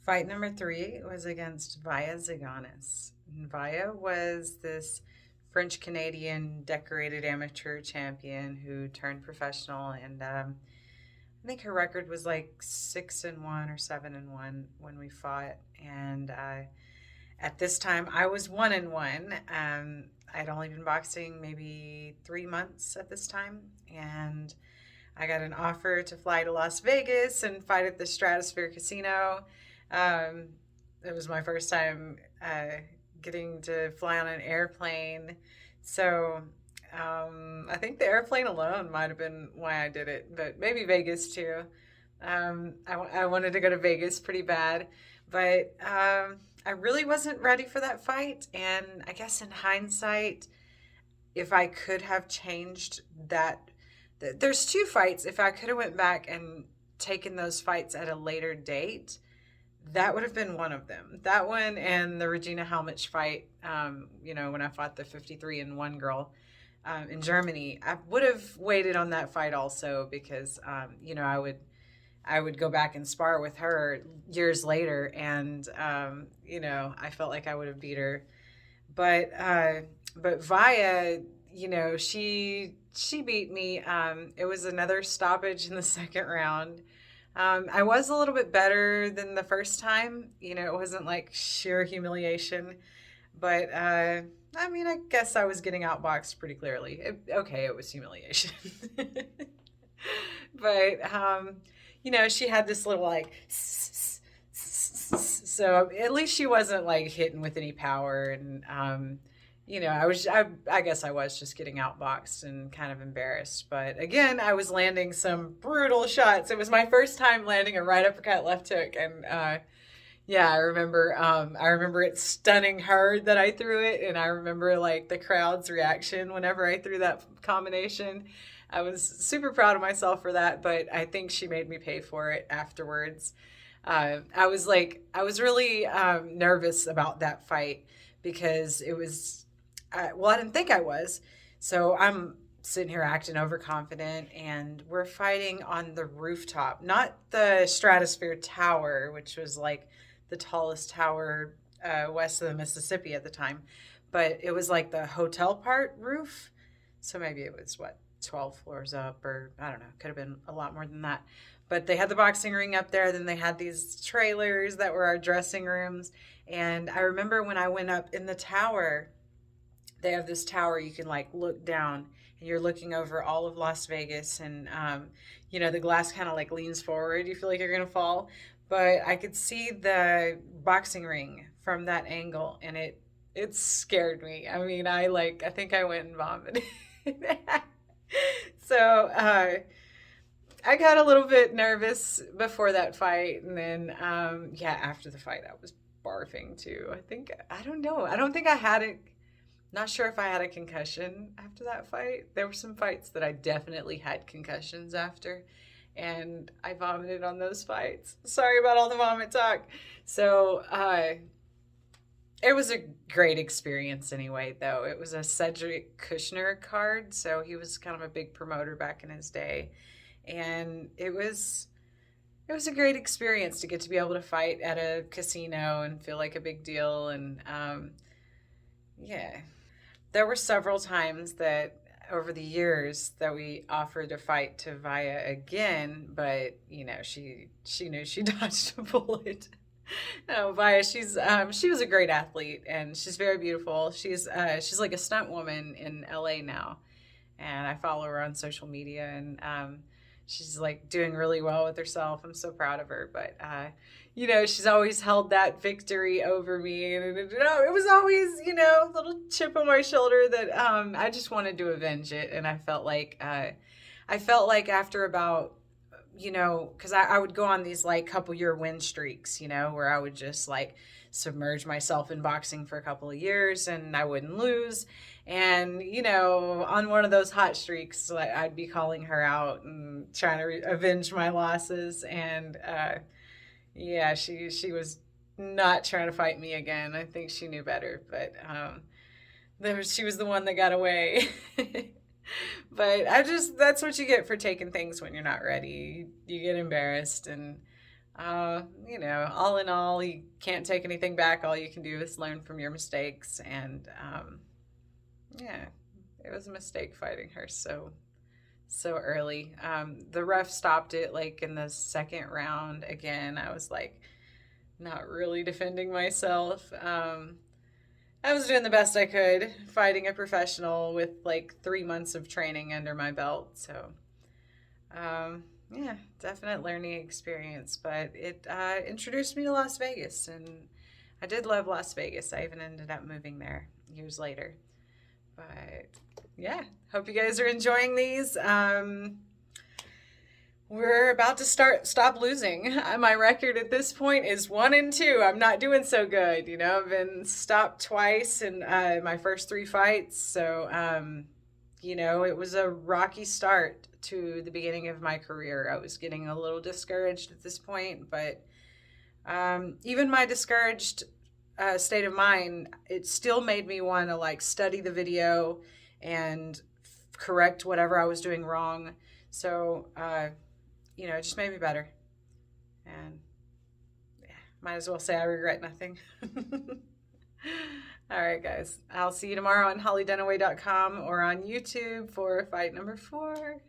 Fight number 3 was against Vaia Zaganas. Vaia was this French Canadian decorated amateur champion who turned professional, and I think her record was like 6-1 or 7-1 when we fought. And at this time, I was 1-1. I'd only been boxing maybe 3 months at this time, and I got an offer to fly to Las Vegas and fight at the Stratosphere Casino. Um, it was my first time getting to fly on an airplane. So I think the airplane alone might have been why I did it, but maybe Vegas too. I wanted to go to Vegas pretty bad, but I really wasn't ready for that fight. And I guess in hindsight, if I could have changed that, there's two fights. If I could have went back and taken those fights at a later date, that would have been one of them. That one and the Regina Halmich fight, when I fought the 53-1 girl in Germany, I would have waited on that fight also because, I would go back and spar with her years later, and I felt like I would have beat her. But Vaya, she beat me. It was another stoppage in the second round. I was a little bit better than the first time. It wasn't like sheer humiliation, but I guess I was getting outboxed pretty clearly. It was humiliation. But she had this little like, so at least she wasn't like hitting with any power, and I guess I was just getting outboxed and kind of embarrassed. But again, I was landing some brutal shots. It was my first time landing a right uppercut, left hook, and I remember it stunning her that I threw it, and I remember like the crowd's reaction whenever I threw that combination. I was super proud of myself for that, but I think she made me pay for it afterwards. I was really nervous about that fight because it was, I didn't think I was. So I'm sitting here acting overconfident, and we're fighting on the rooftop, not the Stratosphere Tower, which was like the tallest tower west of the Mississippi at the time, but it was like the hotel part roof. So maybe it was 12 floors up, or I don't know, could have been a lot more than that. But they had the boxing ring up there. Then they had these trailers that were our dressing rooms. And I remember when I went up in the tower, they have this tower you can like look down, and you're looking over all of Las Vegas, and the glass kind of like leans forward. You feel like you're gonna fall, but I could see the boxing ring from that angle, and it scared me. I think I went and vomited. So I got a little bit nervous before that fight, and then after the fight I was barfing too. I don't know. I don't think I had it. Not sure if I had a concussion after that fight. There were some fights that I definitely had concussions after, and I vomited on those fights. Sorry about all the vomit talk. So it was a great experience anyway, though. It was a Cedric Kushner card, so he was kind of a big promoter back in his day. And it was a great experience to get to be able to fight at a casino and feel like a big deal. And yeah, there were several times that over the years that we offered to fight to Via again, but she knew she dodged a bullet. No, Via, she was a great athlete, and she's very beautiful. She's like a stunt woman in LA now, and I follow her on social media, and she's like doing really well with herself. I'm so proud of her. But she's always held that victory over me, and it was always a little chip on my shoulder that I just wanted to avenge it. And I felt like after about because I would go on these like couple year win streaks, where I would just like submerge myself in boxing for a couple of years and I wouldn't lose. And, on one of those hot streaks, I'd be calling her out and trying to avenge my losses. And, she was not trying to fight me again. I think she knew better, but, she was the one that got away. But that's what you get for taking things when you're not ready. You get embarrassed, and All in all, you can't take anything back. All you can do is learn from your mistakes. And yeah, it was a mistake fighting her so early. The ref stopped it like in the second round. Again, I was like not really defending myself. I was doing the best I could, fighting a professional with like 3 months of training under my belt. So, yeah, definite learning experience. But it introduced me to Las Vegas, and I did love Las Vegas. I even ended up moving there years later. But yeah, hope you guys are enjoying these. We're about to stop losing. My record at this point is 1-2. I'm not doing so good. I've been stopped twice in my first 3 fights. So, it was a rocky start to the beginning of my career. I was getting a little discouraged at this point, but even my discouraged state of mind, it still made me want to like study the video and correct whatever I was doing wrong. So, it just made me better. And yeah, might as well say I regret nothing. All right, guys. I'll see you tomorrow on holliedunaway.com or on YouTube for fight number 4.